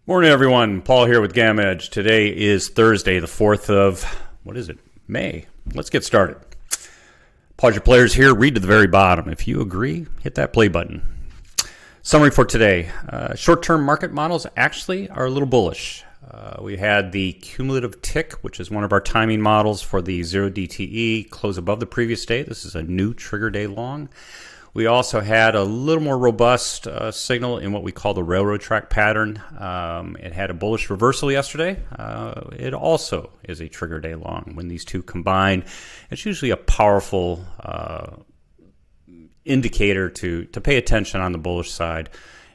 Morning, everyone. Paul here with GammaEdge. Today is Thursday, the 4th of, May. Let's get started. Pause your players here. Read to the very bottom. If you agree, hit that play button. Summary for today. Short-term market models actually are a little bullish. We had the Cumulative TIK, which is one of our timing models for the 0 DTE, close above the previous day. This is a new trigger day long. We also had a little more robust signal in what we call the railroad track pattern. It had a bullish reversal yesterday. It also is a trigger day long. When these two combine, it's usually a powerful indicator to pay attention on the bullish side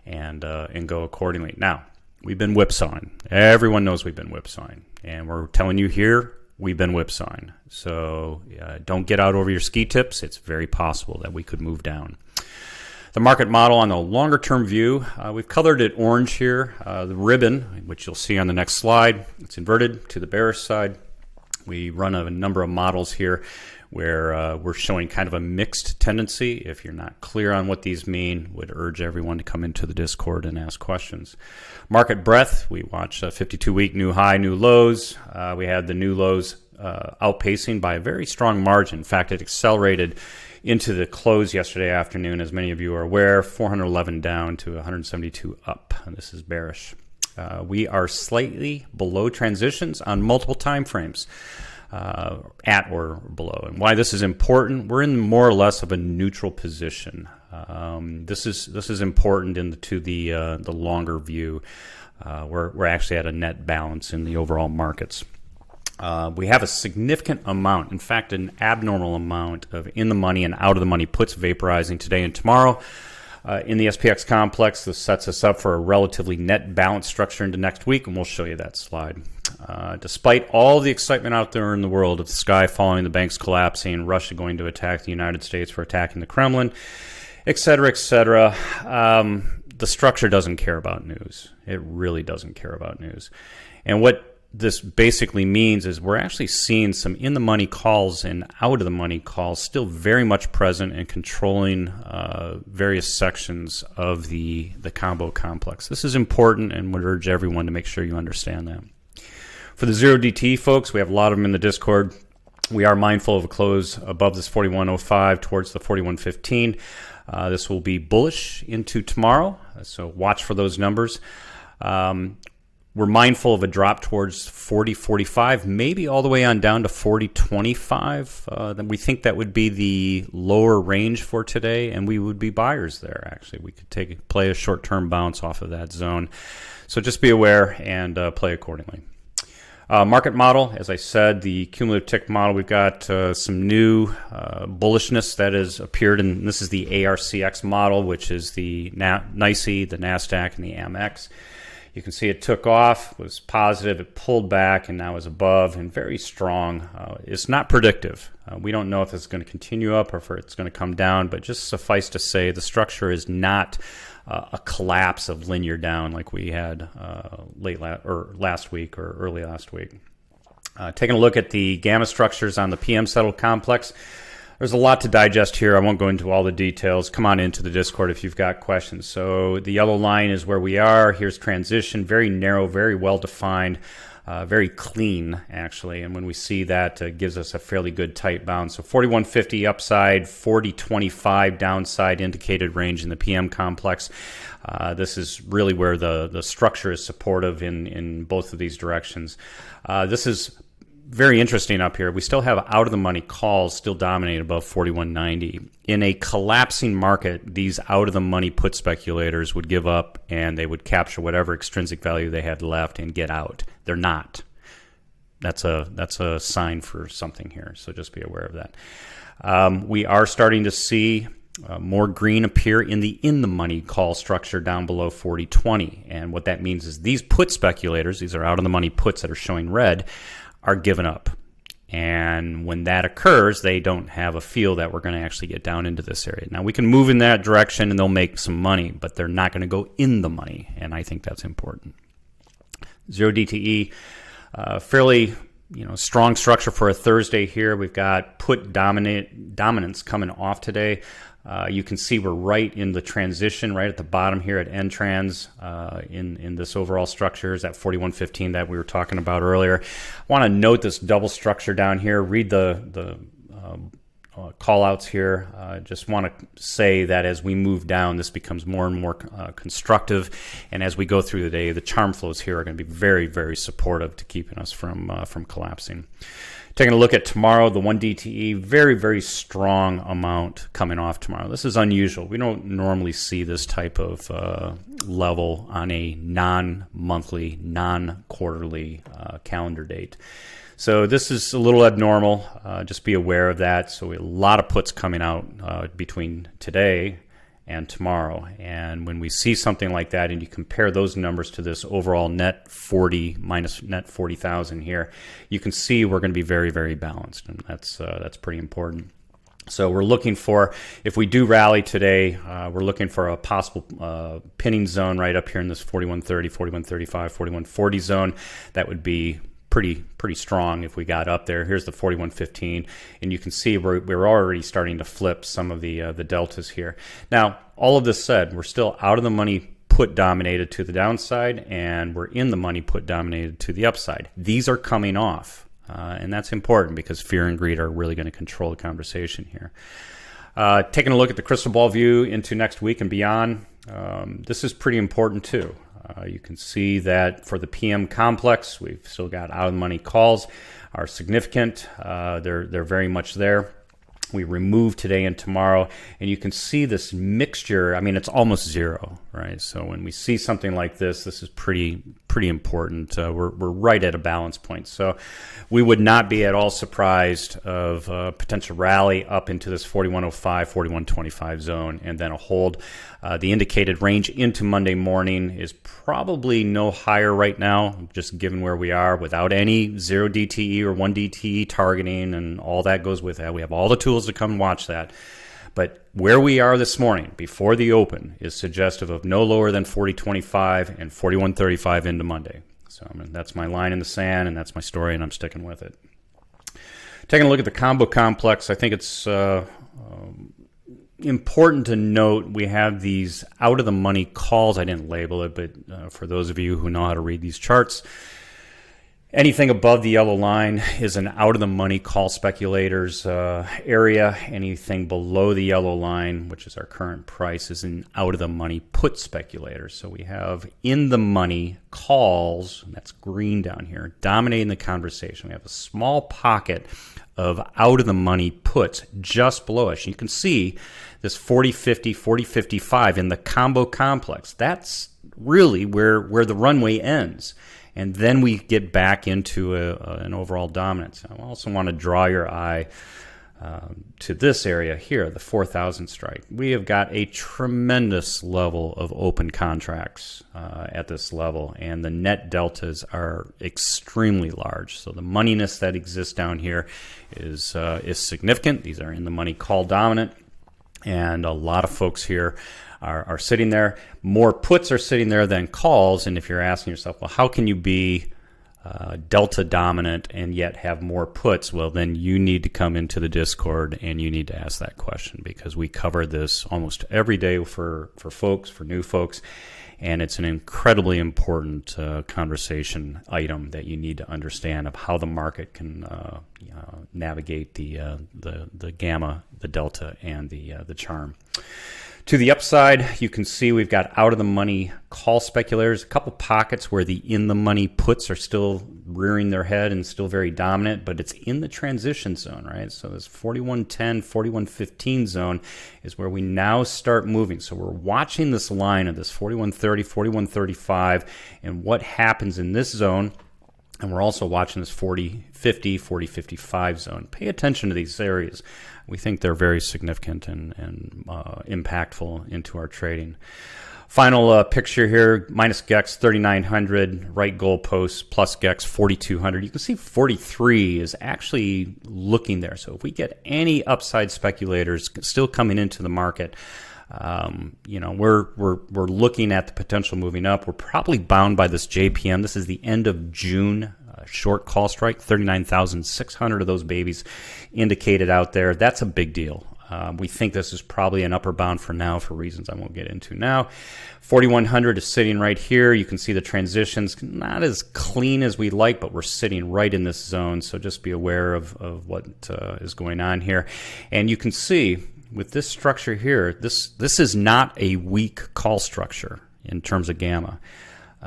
and go accordingly. Now, we've been whipsawing. Everyone knows we've been whipsawing. And we're telling you here, we've been whipsawing. So don't get out over your ski tips. It's very possible that we could move down. The market model on the longer term view, we've colored it orange here. The ribbon, which you'll see on the next slide, it's inverted to the bearish side. We run a number of models here where we're showing kind of a mixed tendency. If you're not clear on what these mean, would urge everyone to come into the Discord and ask questions. Market breadth, we watch 52-week new high, new lows. We had the new lows outpacing by a very strong margin. In fact, it accelerated into the close yesterday afternoon, as many of you are aware, 411 down to 172 up. And this is bearish. We are slightly below transitions on multiple time frames. At or below. And why this is important, we're in more or less of a neutral position. This is important to the longer view. We're actually at a net balance in the overall markets. We have a significant amount, in fact, an abnormal amount of in the money and out of the money puts vaporizing today and tomorrow. In the SPX complex, this sets us up for a relatively net balance structure into next week, and we'll show you that slide. Despite all the excitement out there in the world of the sky falling, the banks collapsing, Russia going to attack the United States for attacking the Kremlin, et cetera, the structure doesn't care about news. It really doesn't care about news. And what this basically means is we're actually seeing some in-the-money calls and out-of-the-money calls still very much present and controlling various sections of the combo complex. This is important and would urge everyone to make sure you understand that. For the 0 DT folks, we have a lot of them in the Discord. We are mindful of a close above this 41.05 towards the 41.15. This will be bullish into tomorrow, so watch for those numbers. We're mindful of a drop towards 40.45, maybe all the way on down to 40.25. Then we think that would be the lower range for today, and we would be buyers there, actually. We could play a short-term bounce off of that zone. So just be aware and play accordingly. Market model, as I said, the cumulative TIK model, we've got some new bullishness that has appeared, and this is the ARCX model, which is the NYSE, the NASDAQ, and the AMX. You can see it took off, was positive, it pulled back, and now is above and very strong. It's not predictive. We don't know if it's going to continue up or if it's going to come down, but just suffice to say the structure is not a collapse of linear down like we had last week or early last week. Taking a look at the gamma structures on the PM settled complex, there's a lot to digest here. I won't go into all the details. Come on into the Discord if you've got questions. So the yellow line is where we are. Here's transition, very narrow, very well defined, very clean actually. And when we see that, it gives us a fairly good tight bounce. So 41.50 upside, 40.25 downside indicated range in the PM complex. This is really where the structure is supportive in both of these directions. This is very interesting up here. We still have out-of-the-money calls still dominate above 41.90. In a collapsing market, these out-of-the-money put speculators would give up and they would capture whatever extrinsic value they had left and get out. They're not. That's a sign for something here, so just be aware of that. We are starting to see more green appear in the money call structure down below 40.20. And what that means is these put speculators, these are out-of-the-money puts that are showing red, are given up. And when that occurs, they don't have a feel that we're going to actually get down into this area. Now, we can move in that direction and they'll make some money, but they're not going to go in the money, and I think that's important. 0 DTE, fairly strong structure for a Thursday here. We've got put dominance coming off today. You can see we're right in the transition, right at the bottom here at end trans in this overall structure is that 4115 that we were talking about earlier. I want to note this double structure down here. Read the call outs here. Just want to say that as we move down, this becomes more and more constructive, and as we go through the day, the charm flows here are going to be very, very supportive to keeping us from collapsing. Taking a look at tomorrow, the 1 DTE, very, very strong amount coming off tomorrow. This is unusual. We don't normally see this type of level on a non-monthly, non-quarterly calendar date. So this is a little abnormal. Just be aware of that. So a lot of puts coming out between today and tomorrow. And when we see something like that and you compare those numbers to this overall net 40 minus net 40,000 here, you can see we're going to be very, very balanced. And that's pretty important. So we're looking for, if we do rally today, we're looking for a possible pinning zone right up here in this 4130, 4135, 4140 zone. That would be pretty strong if we got up there. Here's the 4115, and you can see we're already starting to flip some of the deltas here. Now, all of this said, we're still out of the money put dominated to the downside, and we're in the money put dominated to the upside. These are coming off, and that's important because fear and greed are really going to control the conversation here. Taking a look at the crystal ball view into next week and beyond, this is pretty important too. You can see that for the PM complex, we've still got out-of-the-money calls are significant. They're very much there. We remove today and tomorrow, and you can see this mixture. I mean, it's almost zero, right? So when we see something like this, this is pretty important. We're right at a balance point. So we would not be at all surprised of a potential rally up into this 4105, 4125 zone, and then a hold. The indicated range into Monday morning is probably no higher right now, just given where we are without any 0 DTE or 1 DTE targeting and all that goes with that. We have all the tools to come and watch that. But where we are this morning before the open is suggestive of no lower than 40.25 and 41.35 into Monday. So I mean, that's my line in the sand, and that's my story, and I'm sticking with it. Taking a look at the combo complex, I think it's important to note we have these out-of-the-money calls. I didn't label it, but for those of you who know how to read these charts, anything above the yellow line is an out-of-the-money call speculators area. Anything below the yellow line, which is our current price, is an out-of-the-money put speculator. So we have in-the-money calls, and that's green down here, dominating the conversation. We have a small pocket of out-of-the-money puts just below us. You can see this 40-50, 40-55 in the combo complex. That's really where the runway ends. And then we get back into an overall dominance. I also want to draw your eye to this area here, the 4,000 strike. We have got a tremendous level of open contracts at this level, and the net deltas are extremely large. So the moneyness that exists down here is significant. These are in the money call dominant, and a lot of folks here are sitting there. More puts are sitting there than calls, and if you're asking yourself, well, how can you be delta dominant and yet have more puts? Well, then you need to come into the Discord and you need to ask that question, because we cover this almost every day for folks, for new folks, and it's an incredibly important conversation item that you need to understand of how the market can navigate the gamma, the delta, and the charm. To the upside, you can see we've got out-of-the-money call speculators, a couple pockets where the in-the-money puts are still rearing their head and still very dominant, but it's in the transition zone, right? So this 4110, 4115 zone is where we now start moving. So we're watching this line of this 4130, 4135, and what happens in this zone. And we're also watching this 40-50, 40-55 zone. Pay attention to these areas. We think they're very significant and impactful into our trading. Final picture here, minus GEX 3,900, right goalpost, plus GEX 4,200. You can see 43 is actually looking there. So if we get any upside speculators still coming into the market, we're looking at the potential moving up. We're probably bound by this JPM. This is the end of June short call strike, 39,600 of those babies indicated out there. That's a big deal. We think this is probably an upper bound for now for reasons I won't get into now. 4,100 is sitting right here. You can see the transitions, not as clean as we like, but we're sitting right in this zone. So just be aware of what is going on here. And you can see with this structure here, this is not a weak call structure in terms of gamma.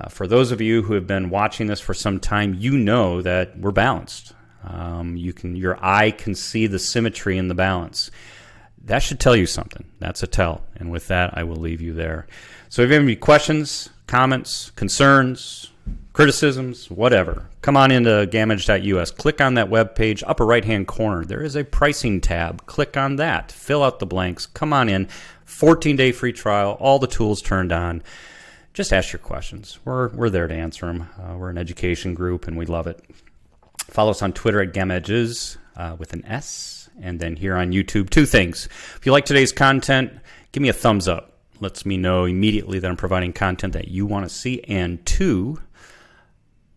For those of you who have been watching this for some time, you know that we're balanced. Your eye can see the symmetry in the balance. That should tell you something. That's a tell. And with that, I will leave you there. So if you have any questions, comments, concerns, criticisms, whatever, come on into GammaEdge.us. Click on that web page, upper right-hand corner. There is a pricing tab. Click on that. Fill out the blanks. Come on in. 14-day free trial. All the tools turned on. Just ask your questions. We're there to answer them. We're an education group, and we love it. Follow us on Twitter at GammaEdges with an S, and then here on YouTube. Two things. If you like today's content, give me a thumbs up. Lets me know immediately that I'm providing content that you want to see. And two,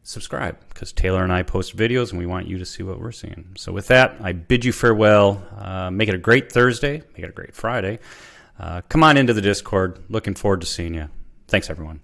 subscribe, because Taylor and I post videos, and we want you to see what we're seeing. So with that, I bid you farewell. Make it a great Thursday. Make it a great Friday. Come on into the Discord. Looking forward to seeing you. Thanks, everyone.